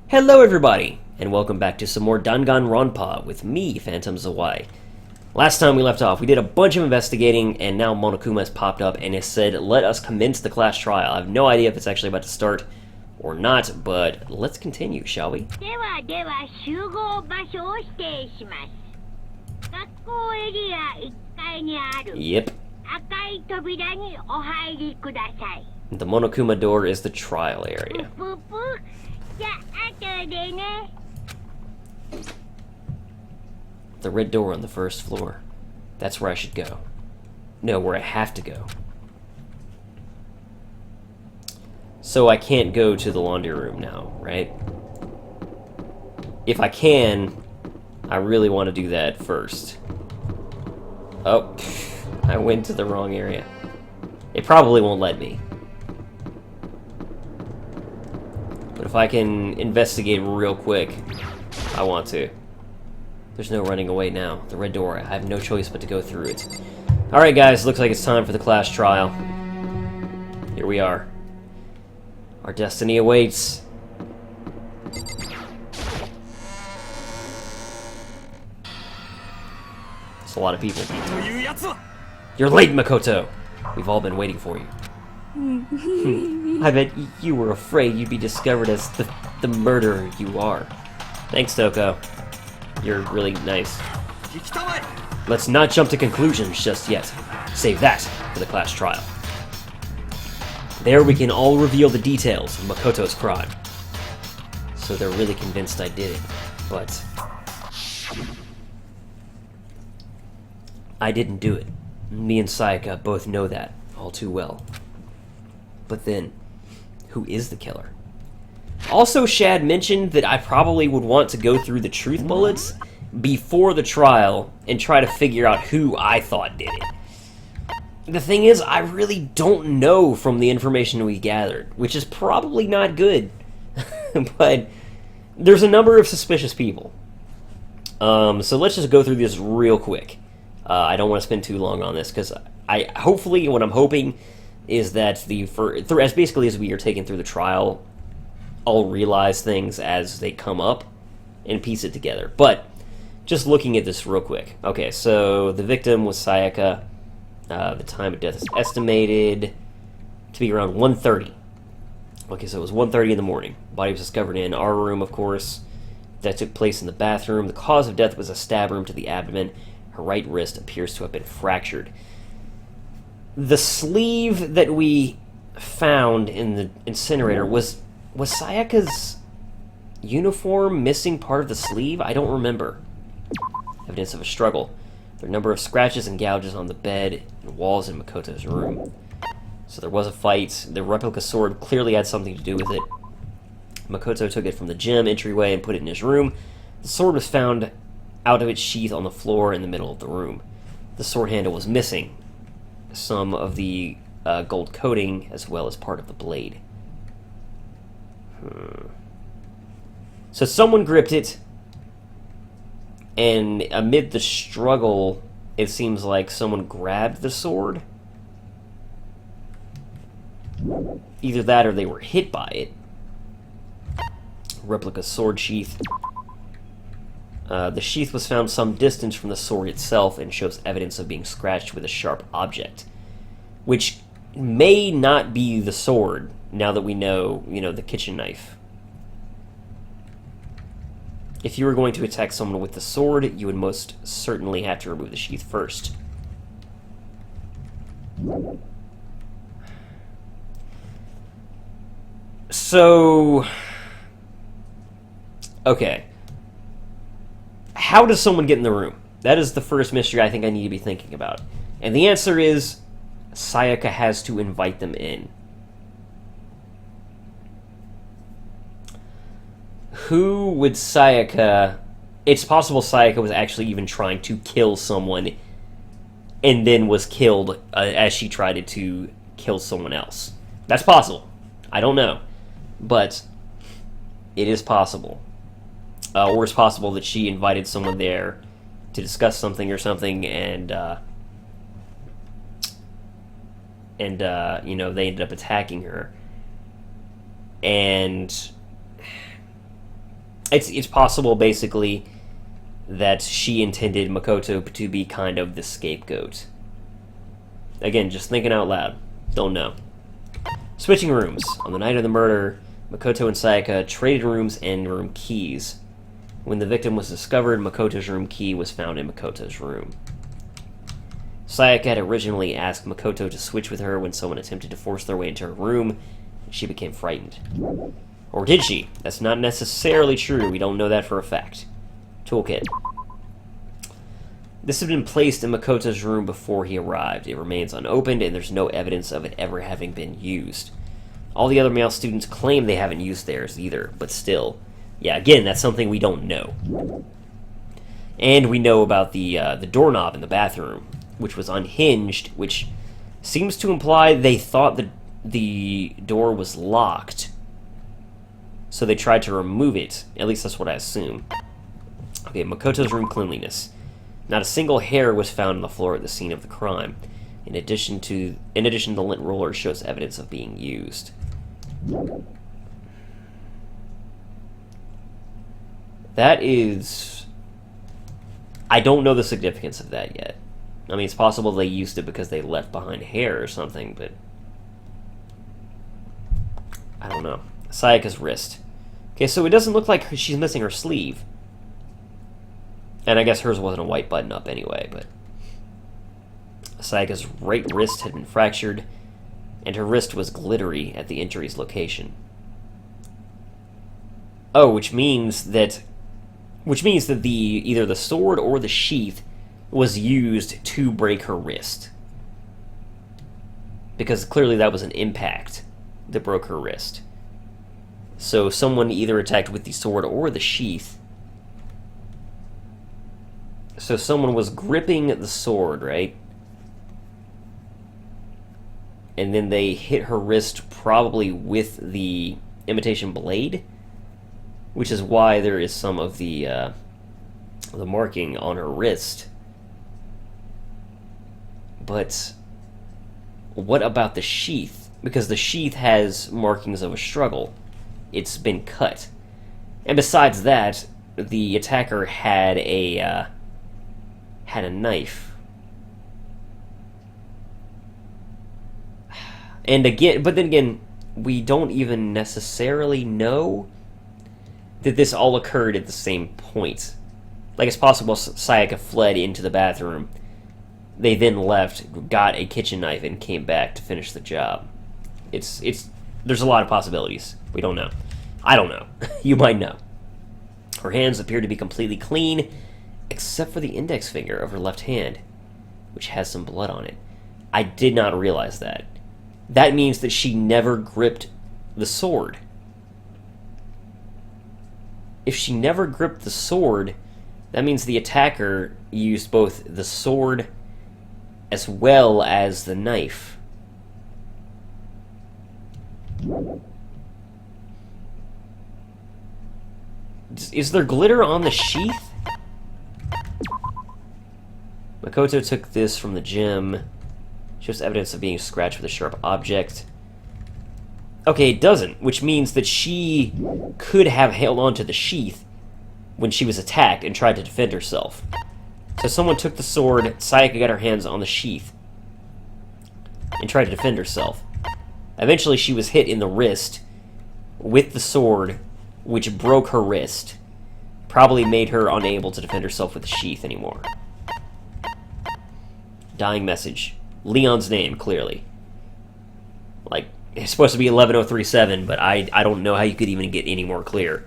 Hello everybody, and welcome back to some more Danganronpa with me, Phantom Zawai. Last time we left off, we did a bunch of investigating, and now Monokuma has popped up and has said, let us commence the class trial. I have no idea if it's actually about to start or not, but let's continue, shall we? ではでは集合場所を指定します。学校エリア1階にある Yep. 赤い扉にお入りください。The Monokuma door is the trial area. ぷぷ。じゃあ後でね。 The red door on the first floor. That's where I should go. No, where I have to go. So I can't go to the laundry room now, right? If I can, I really want to do that first. Oh, I went to the wrong area. It probably won't let me. But if I can investigate real quick, I want to. There's no running away now. The red door, I have no choice but to go through it. Alright guys, looks like it's time for the class trial. Here we are. Our destiny awaits. It's a lot of people. You're late, Makoto! We've all been waiting for you. I bet you were afraid you'd be discovered as the murderer you are. Thanks, Toko. You're really nice. Let's not jump to conclusions just yet. Save that for the class trial. There we can all reveal the details of Makoto's crime. So they're really convinced I did it, but I didn't do it. Me and Sayaka both know that all too well. But then, who is the killer? Also, Shad mentioned that I probably would want to go through the truth bullets before the trial and try to figure out who I thought did it. The thing is, I really don't know from the information we gathered, which is probably not good. But there's a number of suspicious people. So let's just go through this real quick. I don't want to spend too long on this, because hopefully what I'm hoping is that as basically as we are taking through the trial, I'll realize things as they come up and piece it together. But just looking at this real quick. Okay, so the victim was Sayaka. The time of death is estimated to be around 1:30. Okay, so it was 1:30 in the morning. Body was discovered in our room, of course. That took place in the bathroom. The cause of death was a stab wound to the abdomen. Her right wrist appears to have been fractured. The sleeve that we found in the incinerator was Sayaka's uniform missing part of the sleeve? I don't remember. Evidence of a struggle. There are a number of scratches and gouges on the bed and walls in Makoto's room. So there was a fight. The replica sword clearly had something to do with it. Makoto took it from the gym entryway and put it in his room. The sword was found out of its sheath on the floor in the middle of the room. The sword handle was missing some of the gold coating as well as part of the blade. So someone gripped it, and amid the struggle, it seems like someone grabbed the sword. Either that or they were hit by it. Replica sword sheath. The sheath was found some distance from the sword itself and shows evidence of being scratched with a sharp object, which may not be the sword, now that we know, the kitchen knife. If you were going to attack someone with the sword, you would most certainly have to remove the sheath first. So, okay. How does someone get in the room? That is the first mystery I think I need to be thinking about. And the answer is, Sayaka has to invite them in. Who would Sayaka... It's possible Sayaka was actually even trying to kill someone and then was killed as she tried to kill someone else. That's possible. I don't know. But it is possible. Or it's possible that she invited someone there to discuss something or something, and they ended up attacking her. And, they ended up attacking her. And It's possible, basically, that she intended Makoto to be kind of the scapegoat. Again, just thinking out loud. Don't know. Switching rooms. On the night of the murder, Makoto and Sayaka traded rooms and room keys. When the victim was discovered, Makoto's room key was found in Makoto's room. Sayaka had originally asked Makoto to switch with her when someone attempted to force their way into her room. She became frightened. Or did she? That's not necessarily true. We don't know that for a fact. Toolkit. This had been placed in Makoto's room before he arrived. It remains unopened, and there's no evidence of it ever having been used. All the other male students claim they haven't used theirs either, but still. Yeah, again, that's something we don't know. And we know about the doorknob in the bathroom, which was unhinged, which seems to imply they thought the door was locked. So they tried to remove it. At least that's what I assume. Okay, Makoto's room cleanliness. Not a single hair was found on the floor at the scene of the crime. In addition, the lint roller shows evidence of being used. That is... I don't know the significance of that yet. I mean, it's possible they used it because they left behind hair or something, but... I don't know. Sayaka's wrist. Okay, so it doesn't look like she's missing her sleeve. And I guess hers wasn't a white button-up anyway, but... Sayaka's right wrist had been fractured, and her wrist was glittery at the injury's location. Oh, which means that either the sword or the sheath was used to break her wrist. Because clearly that was an impact that broke her wrist. So someone either attacked with the sword or the sheath. So someone was gripping the sword, right? And then they hit her wrist probably with the imitation blade, which is why there is some of the marking on her wrist. But what about the sheath? Because the sheath has markings of a struggle. It's been cut. And besides that, the attacker had a knife. And again, but then again, we don't even necessarily know that this all occurred at the same point. Like, it's possible Sayaka fled into the bathroom. They then left, got a kitchen knife, and came back to finish the job. There's a lot of possibilities. We don't know. I don't know. You might know. Her hands appear to be completely clean, except for the index finger of her left hand, which has some blood on it. I did not realize that. That means that she never gripped the sword. If she never gripped the sword, that means the attacker used both the sword as well as the knife. Is there glitter on the sheath? Makoto took this from the gym. Shows evidence of being scratched with a sharp object. Okay, it doesn't, which means that she could have held onto the sheath when she was attacked and tried to defend herself. So someone took the sword, Sayaka got her hands on the sheath, and tried to defend herself. Eventually she was hit in the wrist with the sword, which broke her wrist. Probably made her unable to defend herself with the sheath anymore. Dying message. Leon's name, clearly. Like, it's supposed to be 11037, but I don't know how you could even get any more clear.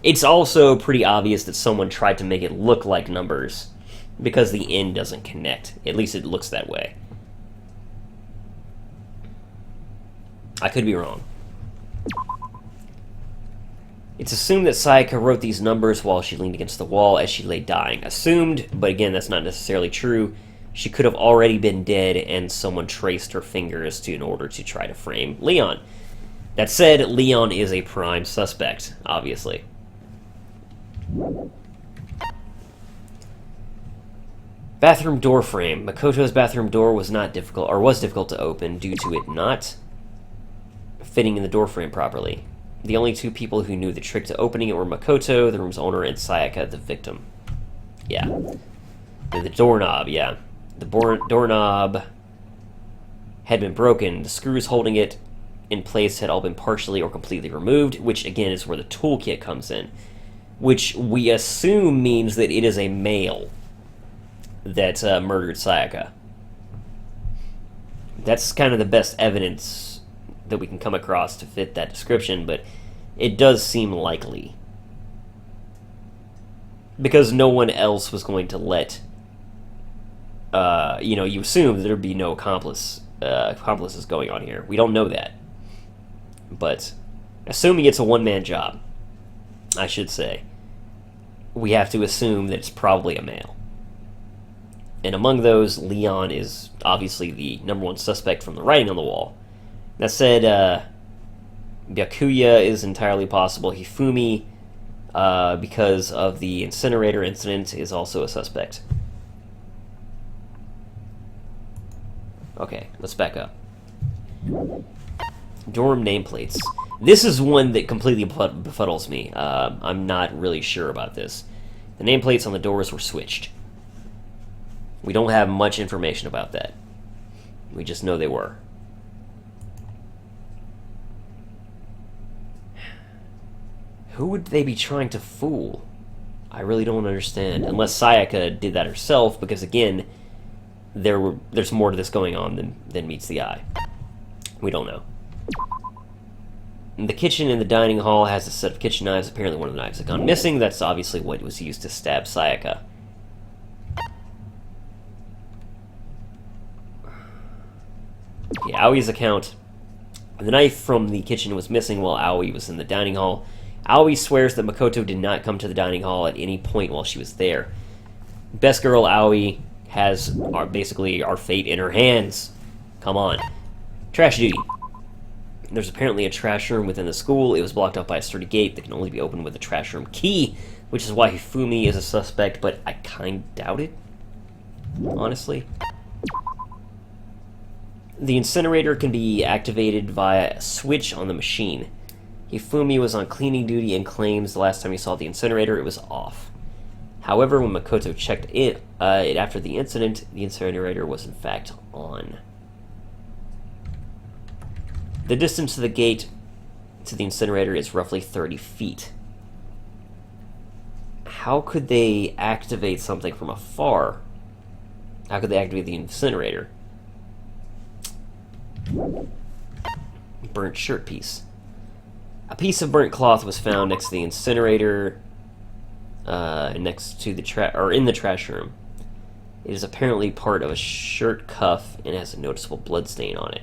It's also pretty obvious that someone tried to make it look like numbers, because the end doesn't connect. At least it looks that way. I could be wrong. It's assumed that Sayaka wrote these numbers while she leaned against the wall as she lay dying. Assumed, but again, that's not necessarily true. She could have already been dead, and someone traced her fingers in order to try to frame Leon. That said, Leon is a prime suspect, obviously. Bathroom door frame. Makoto's bathroom door was difficult to open due to it not fitting in the door frame properly. The only two people who knew the trick to opening it were Makoto, the room's owner, and Sayaka, the victim. Yeah. And the doorknob, yeah. The doorknob had been broken. The screws holding it in place had all been partially or completely removed, which again is where the toolkit comes in. Which we assume means that it is a male that murdered Sayaka. That's kind of the best evidence that we can come across to fit that description, but it does seem likely. Because no one else was going to let... you assume that there'd be no accomplices going on here. We don't know that. But, assuming it's a one-man job, I should say, we have to assume that it's probably a male. And among those, Leon is obviously the number one suspect from the writing on the wall. That said, Byakuya is entirely possible. Hifumi, because of the incinerator incident, is also a suspect. Okay, let's back up. Dorm nameplates. This is one that completely befuddles me. I'm not really sure about this. The nameplates on the doors were switched. We don't have much information about that. We just know they were. Who would they be trying to fool? I really don't understand. Unless Sayaka did that herself, because again, there's more to this going on than meets the eye. We don't know. The kitchen in the dining hall has a set of kitchen knives. Apparently one of the knives had gone missing. That's obviously what was used to stab Sayaka. Okay, Aoi's account. The knife from the kitchen was missing while Aoi was in the dining hall. Aoi swears that Makoto did not come to the dining hall at any point while she was there. Best girl Aoi has basically our fate in her hands. Come on. Trash duty. There's apparently a trash room within the school. It was blocked off by a sturdy gate that can only be opened with a trash room key, which is why Hifumi is a suspect, but I kind of doubt it, honestly. The incinerator can be activated via a switch on the machine. Hifumi was on cleaning duty and claims the last time he saw the incinerator, it was off. However, when Makoto checked it after the incident, the incinerator was in fact on. The distance to the gate to the incinerator is roughly 30 feet. How could they activate something from afar? How could they activate the incinerator? Burnt shirt piece. A piece of burnt cloth was found next to the incinerator, next to the in the trash room. It is apparently part of a shirt cuff and has a noticeable blood stain on it.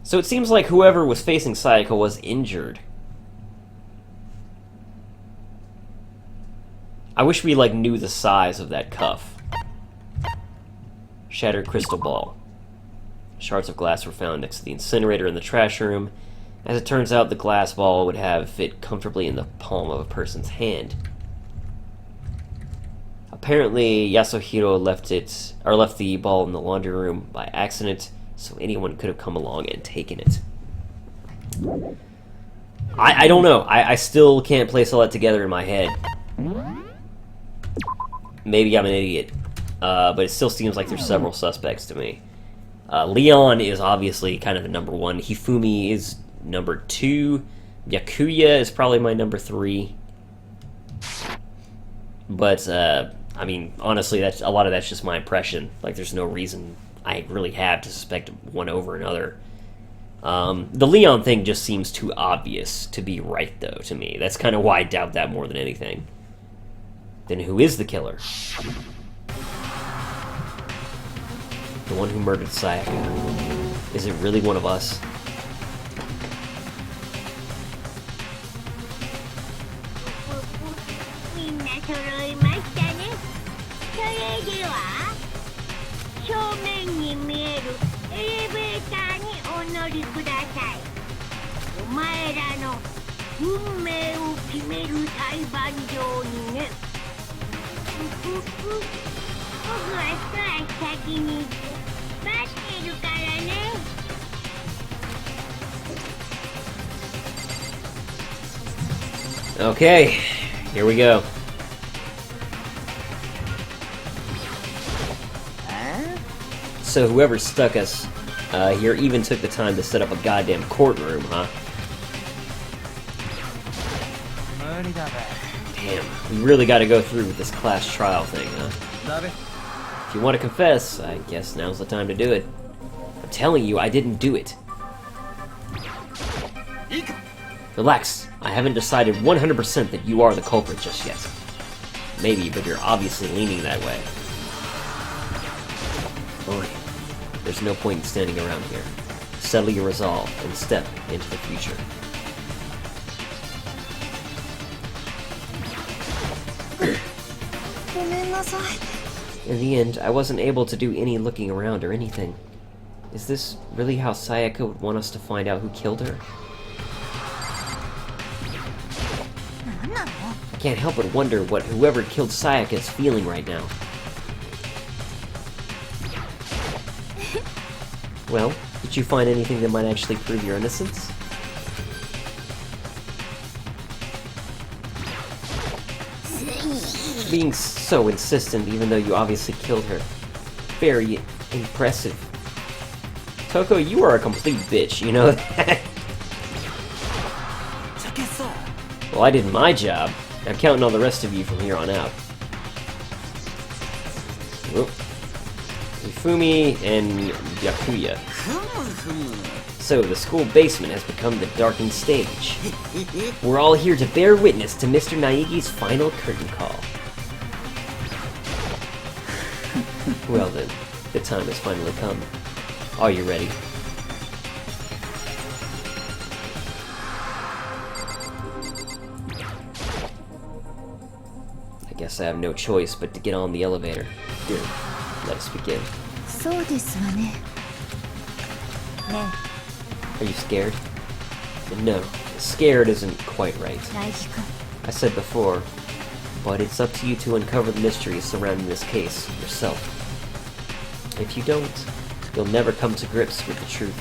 So it seems like whoever was facing Sayaka was injured. I wish we, knew the size of that cuff. Shattered crystal ball. Shards of glass were found next to the incinerator in the trash room. As it turns out, the glass ball would have fit comfortably in the palm of a person's hand. Apparently, Yasuhiro left the ball in the laundry room by accident, so anyone could have come along and taken it. I don't know. I still can't place all that together in my head. Maybe I'm an idiot, but it still seems like there's several suspects to me. Leon is obviously kind of the number one. Hifumi is number 2. Byakuya is probably my number 3. But, honestly, a lot of that's just my impression. There's no reason I really have to suspect one over another. The Leon thing just seems too obvious to be right, though, to me. That's kind of why I doubt that more than anything. Then who is the killer? The one who murdered Sayaka. Is it really one of us? Okay, here we go. So whoever stuck us here even took the time to set up a goddamn courtroom, huh? Damn, we really gotta go through with this class trial thing, huh? If you want to confess, I guess now's the time to do it. I'm telling you, I didn't do it. Relax, I haven't decided 100% that you are the culprit just yet. Maybe, but you're obviously leaning that way. Fine. There's no point in standing around here. Settle your resolve and step into the future. In the end, I wasn't able to do any looking around or anything. Is this really how Sayaka would want us to find out who killed her? I can't help but wonder what whoever killed Sayaka is feeling right now. Well, did you find anything that might actually prove your innocence? Being so insistent even though you obviously killed her. Very impressive. Toko, you are a complete bitch, you know that? Well, I did my job. I'm counting on the rest of you from here on out. Whoop. Ifumi and Yakuya. So, the school basement has become the darkened stage. We're all here to bear witness to Mr. Naigi's final curtain call. Well then, the time has finally come. Are you ready? I guess I have no choice but to get on the elevator. Good. Let us begin. Are you scared? No, scared isn't quite right. I said before, but it's up to you to uncover the mysteries surrounding this case yourself. If you don't, you'll never come to grips with the truth.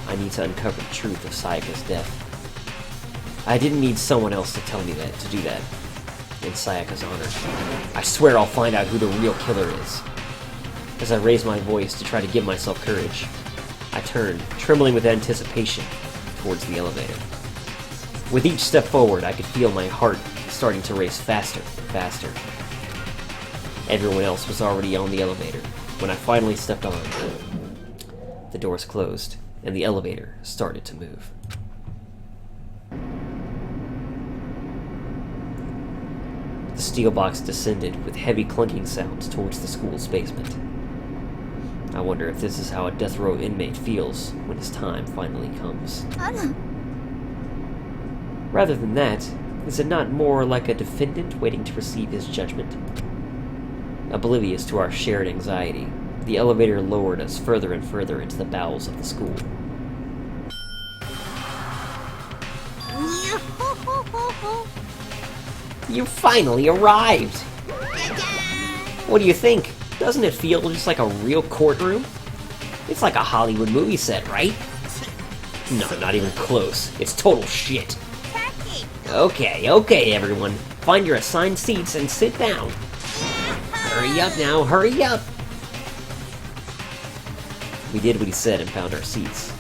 I need to uncover the truth of Sayaka's death. I didn't need someone else to tell me that, to do that. In Sayaka's honor. I swear I'll find out who the real killer is. As I raise my voice to try to give myself courage, I turned, trembling with anticipation, towards the elevator. With each step forward, I could feel my heart starting to race faster and faster. Everyone else was already on the elevator when I finally stepped on. The doors closed, and the elevator started to move. The steel box descended with heavy clunking sounds towards the school's basement. I wonder if this is how a death row inmate feels when his time finally comes. Rather than that, is it not more like a defendant waiting to receive his judgment? Oblivious to our shared anxiety, the elevator lowered us further and further into the bowels of the school. You finally arrived! What do you think? Doesn't it feel just like a real courtroom? It's like a Hollywood movie set, right? No, not even close. It's total shit. Okay, everyone. Find your assigned seats and sit down. Hurry up now, hurry up! We did what he said and found our seats.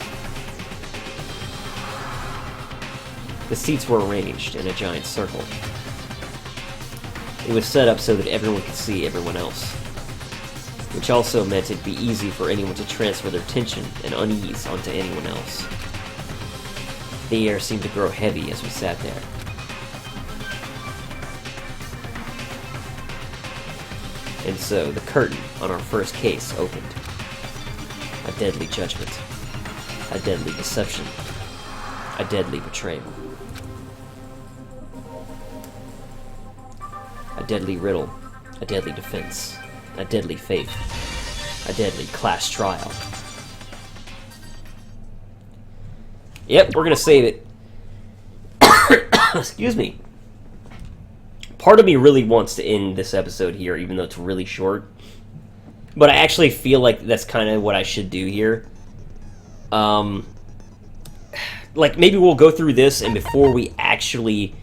The seats were arranged in a giant circle. It was set up so that everyone could see everyone else, which also meant it'd be easy for anyone to transfer their tension and unease onto anyone else. The air seemed to grow heavy as we sat there. And so, the curtain on our first case opened. A deadly judgment. A deadly deception. A deadly betrayal. A deadly riddle. A deadly defense. A deadly faith. A deadly class trial. Yep, we're gonna save it. Excuse me. Part of me really wants to end this episode here, even though it's really short. But I actually feel like that's kind of what I should do here. Like, maybe we'll go through this, and before we actually actually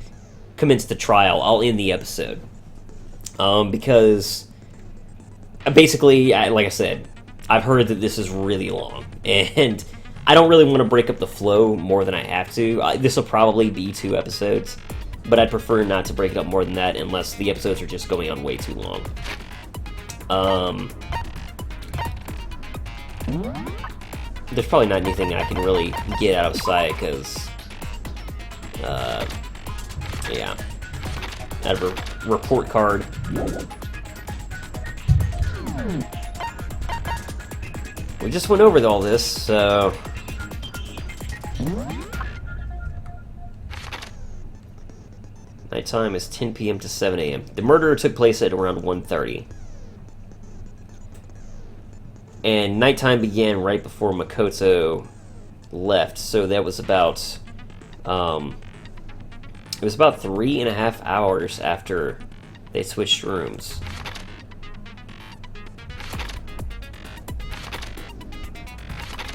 commence the trial, I'll end the episode. Because basically, like I said, I've heard that this is really long, and I don't really want to break up the flow more than I have to. This will probably be 2 episodes, but I'd prefer not to break it up more than that unless the episodes are just going on way too long. There's probably not anything I can really get out of sight, because, yeah. Out of a report card. We just went over all this, so... Nighttime is 10 p.m. to 7 a.m. The murder took place at around 1:30. And nighttime began right before Makoto left, so that was about... it was about 3.5 hours after they switched rooms.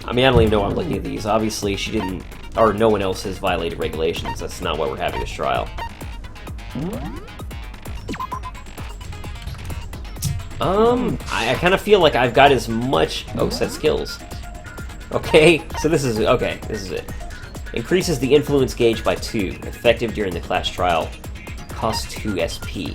I mean, I don't even know why I'm looking at these. Obviously, she didn't... Or no one else has violated regulations. That's not why we're having this trial. I kind of feel like I've got as much... Oh, set skills. Okay, so this is... Okay, this is it. Increases the influence gauge by 2. Effective during the class trial. Costs 2 SP.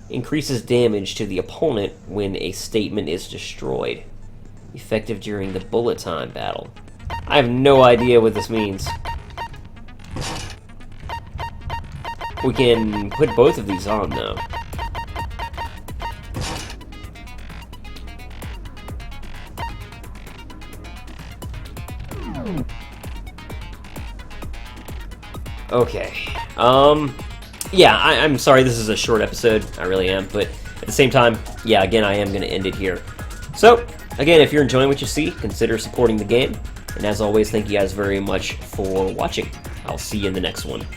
Increases damage to the opponent when a statement is destroyed. Effective during the bullet time battle. I have no idea what this means. We can put both of these on, though. Okay. Yeah, I'm sorry this is a short episode. I really am. But at the same time, yeah, again, I am going to end it here. So, again, if you're enjoying what you see, consider supporting the game. And as always, thank you guys very much for watching. I'll see you in the next one.